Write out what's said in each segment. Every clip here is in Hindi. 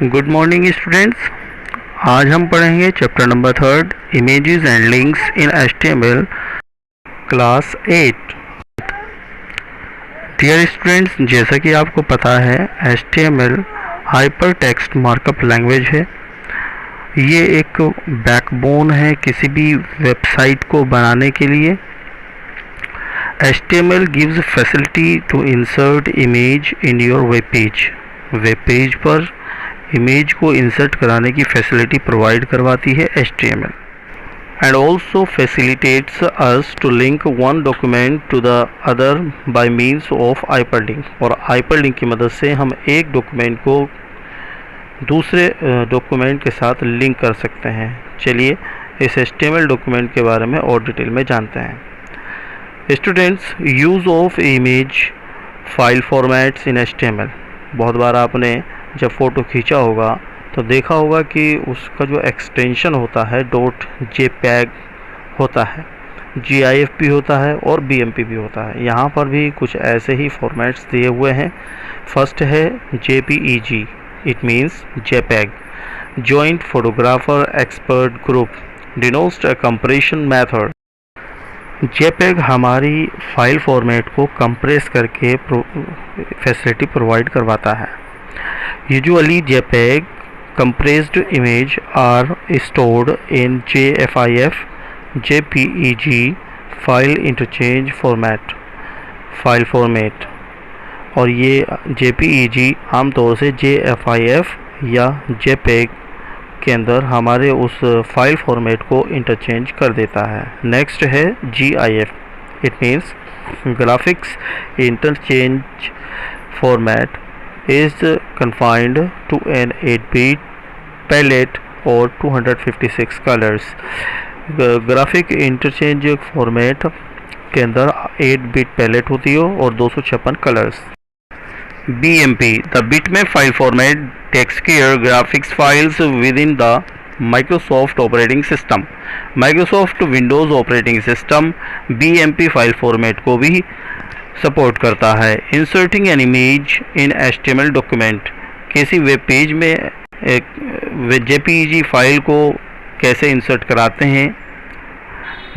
Good morning students. आज हम पढ़ेंगे chapter number 3 images and links in HTML class 8। Dear students, जैसा कि आपको पता है HTML hyper text markup language है। ये एक बैकबोन है किसी भी वेबसाइट को बनाने के लिए। HTML gives facility to insert image in your web page। Web page पर इमेज को इंसर्ट कराने की फैसिलिटी प्रोवाइड करवाती है HTML, and also facilitates us to link one document to the other by means of hyperlink. और हाइपरलिंक की मदद से हम एक डॉक्यूमेंट को दूसरे डॉक्यूमेंट के साथ लिंक कर सकते हैं। चलिए इस HTML डॉक्यूमेंट के बारे में और डिटेल में जानते हैं। Students, use of image file formats in HTML। बहुत बार आपने जब फ़ोटो खींचा होगा तो देखा होगा कि उसका जो एक्सटेंशन होता है .jpeg होता है, GIF भी होता है और BMP भी होता है। यहाँ पर भी कुछ ऐसे ही फॉर्मेट्स दिए हुए हैं। फर्स्ट है JPEG, it means JPEG, joint photographer expert group, denotes a compression method. JPEG हमारी फाइल फॉर्मेट को कंप्रेस करके फैसिलिटी प्रोवाइड करवाता है। Usually JPEG compressed image are stored in JFIF, JPEG file interchange format, file format. और ये JPEG आमतौर से JFIF या JPEG के अंदर हमारे उस फाइल फॉर्मेट को इंटरचेंज कर देता है। नेक्स्ट है GIF, it means graphics interchange format is confined to an 8-bit palette और 256 colors। ग्राफिक इंटरचेंज फॉर्मेट के अंदर 8-bit पैलेट होती हो और 256 colours. BMP, the bitmap file format takes care graphics files within the Microsoft operating system। Microsoft Windows operating system BMP file format को भी सपोर्ट करता है। Inserting an image in HTML document, किसी वेब पेज में एक JPEG फाइल को कैसे इंसर्ट कराते हैं।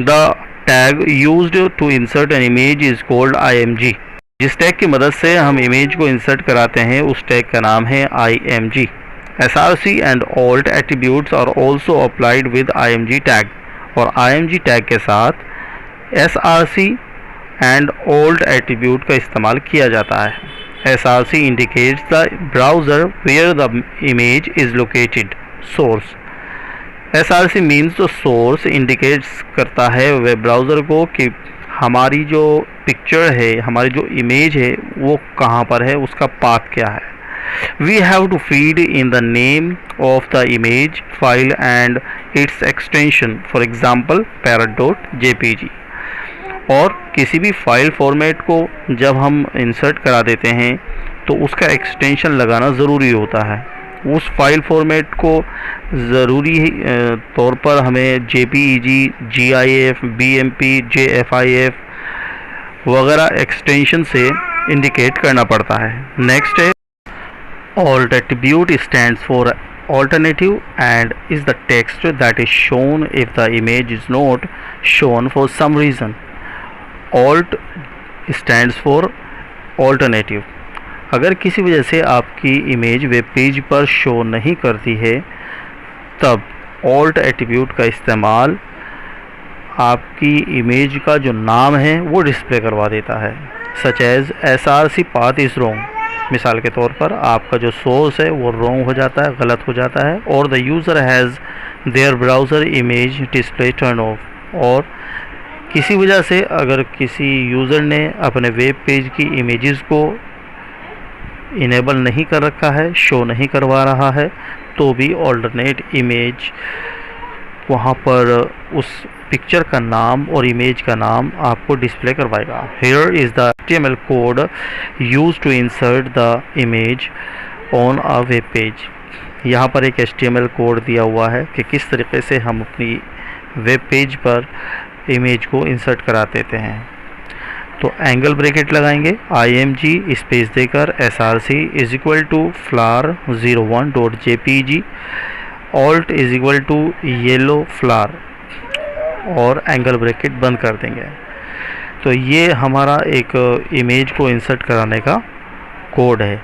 The tag used to insert an image is called IMG। जिस टैग की मदद से हम इमेज को इंसर्ट कराते हैं उस टैग का नाम है IMG। SRC and alt attributes are also applied with IMG tag. और IMG टैग के साथ SRC एंड ओल्ड एट्रीब्यूट का इस्तेमाल किया जाता है। SRC indicates the browser where the image is located. Source, SRC means the source, indicates करता है वेब ब्राउज़र को कि हमारी जो पिक्चर है, हमारी जो इमेज है वो कहाँ पर है, उसका पाथ क्या है। We have to feed in the name of the image file and its extension, for example parrot.jpg। और किसी भी फाइल फॉर्मेट को जब हम इंसर्ट करा देते हैं तो उसका एक्सटेंशन लगाना ज़रूरी होता है। उस फाइल फॉर्मेट को ज़रूरी तौर पर हमें JPEG, GIF, BMP, JFIF वगैरह एक्सटेंशन से इंडिकेट करना पड़ता है। नेक्स्ट है alt attribute, stands for alternative and is the text that is shown if the image is not shown for some reason। Alt stands for alternative. अगर किसी वजह से आपकी इमेज वेब पेज पर शो नहीं करती है तब ऑल्ट एट्रीब्यूट का इस्तेमाल आपकी इमेज का जो नाम है वो डिस्प्ले करवा देता है। Such as SRC path is wrong. मिसाल के तौर पर आपका जो सोर्स है वो रॉन्ग हो जाता है, गलत हो जाता है। और the user has their browser image display turn off. और किसी वजह से अगर किसी यूज़र ने अपने वेब पेज की इमेजेस को इनेबल नहीं कर रखा है, शो नहीं करवा रहा है, तो भी ऑल्टरनेट इमेज वहाँ पर उस पिक्चर का नाम और इमेज का नाम आपको डिस्प्ले करवाएगा। Here is the HTML code used to insert the image on a web page. यहाँ पर एक HTML कोड दिया हुआ है कि किस तरीके से हम अपनी वेब पेज पर इमेज को इंसर्ट करा देते हैं। तो एंगल ब्रैकेट लगाएंगे IMG स्पेस देकर SRC is equal to flower01.jpg alt is equal to yellow flower और एंगल ब्रैकेट बंद कर देंगे। तो ये हमारा एक इमेज को इंसर्ट कराने का कोड है।